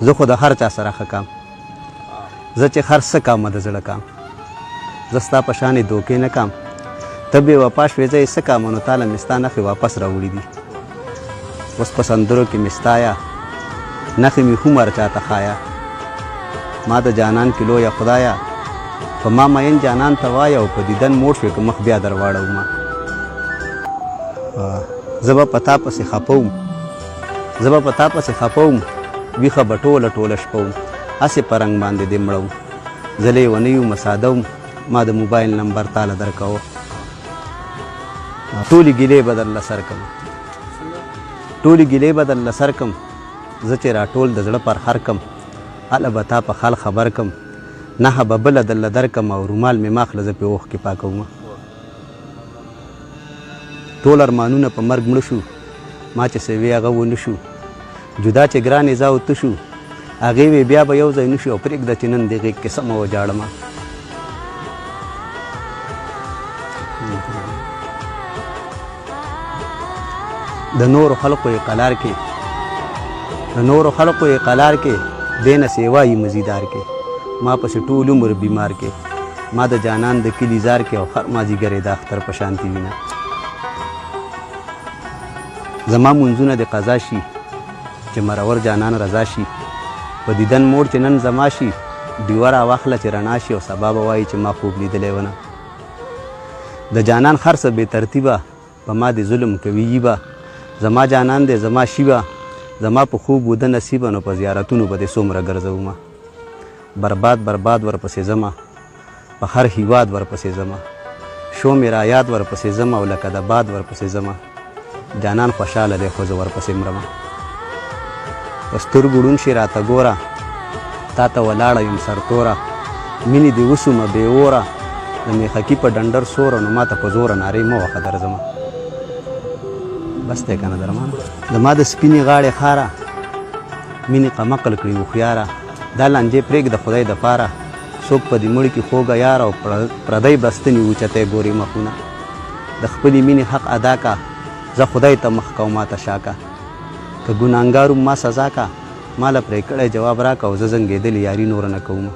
زه خو د هر چا سره ښه کام زه چې هر څه کامه د زړه کام زه ستا په شانې دوکې نه کام ته بې وفا شوې زه یې څه کامه نو تاله مې ستا نښې واپس راوړي دي اوس په سندرو کې مې ستایه نښې مې هم هر چاته ښایه ما د جانان کې لویه خدایه په ما مین جانان ته وایه او په دیدن موړ شوې که مخ بیا در واړومه زه به په تا پسې خفه وم زه به په تا پسې خفه وم ویښه به ټوله ټوله شپه وم هسې په رنګ باندې دې مړه وم زه لیونی وم ساده وم ما د موبایل نمبر تاله درکوه ټولې ګیلې به درله سر کړم ټولې ګیلې به درله سر کړم زه چې راټول د زړه پر هر کم هله به تا په خال خبر کم نښه به بله درله درکم او رومال مې ماخله زه پې اوښکې پاکومه ټول ارمانونه په مرګ مړه شو ما چې څه وی هغه ونه شو جدا چې ګرانې زه او ته شو هغې وې بیا به یو ځای نه شو او پرېږده چې نن دې غېږ کې سمه وجاړمه د نورو خلقو یې قلار کې د نورو خلقو یې قلار کې دې نه سیوا یې مزیدار کې ما پسې ټول عمر بیمار کې ما د جانان د کلي زار کې او هر مازدیګر یې د اختر په شانتي وینه زما منځونه د قضا شي چې مرور جانان رضا شي په دیدن موړ چې نن زما شي ډیوه راواخله چې رڼا شي او سبا به وایي چې ما خوب لیدلی ونه د جانان هر څه بې ترتیبه په ما د ظلم کوي به زما جانان دی زما شیبه زما په خوب وده نصیبه نو په زیارتونو به دې څومره ګرځومه برباد برباد ورپسې ځمه په هر هیواد ورپسې ځمه شو مې رایاد ورپسې ځمه او لکه د باد ورپسې ځمه جانان خوشحاله دی خو زه ورپسې مرمه په سترګو ړوند شي راته ګوره تا ته ولاړه یم سرتوره مینې دې وسومه بې اوره د میخکي په ډنډر سوره نو ما ته په زوره نارې مه وهه درځمه بس دی که نه درمان زما د سپینې غاړې خاره مینې قمقل کړي هوښیاره دا لانجې پرېږده خدای دپاره څوک په دې مړي کې خوږه یاره او پردی بستنې اوچتی ګورې مخونه د خپلې مینې حق ادا کا زه خدای ته مخ کوم ما ته شا کا که ګناهګار ما سزا کا ما له پرې کړی جواب راکه او زه زنګېدلې یاري نوره نه کومه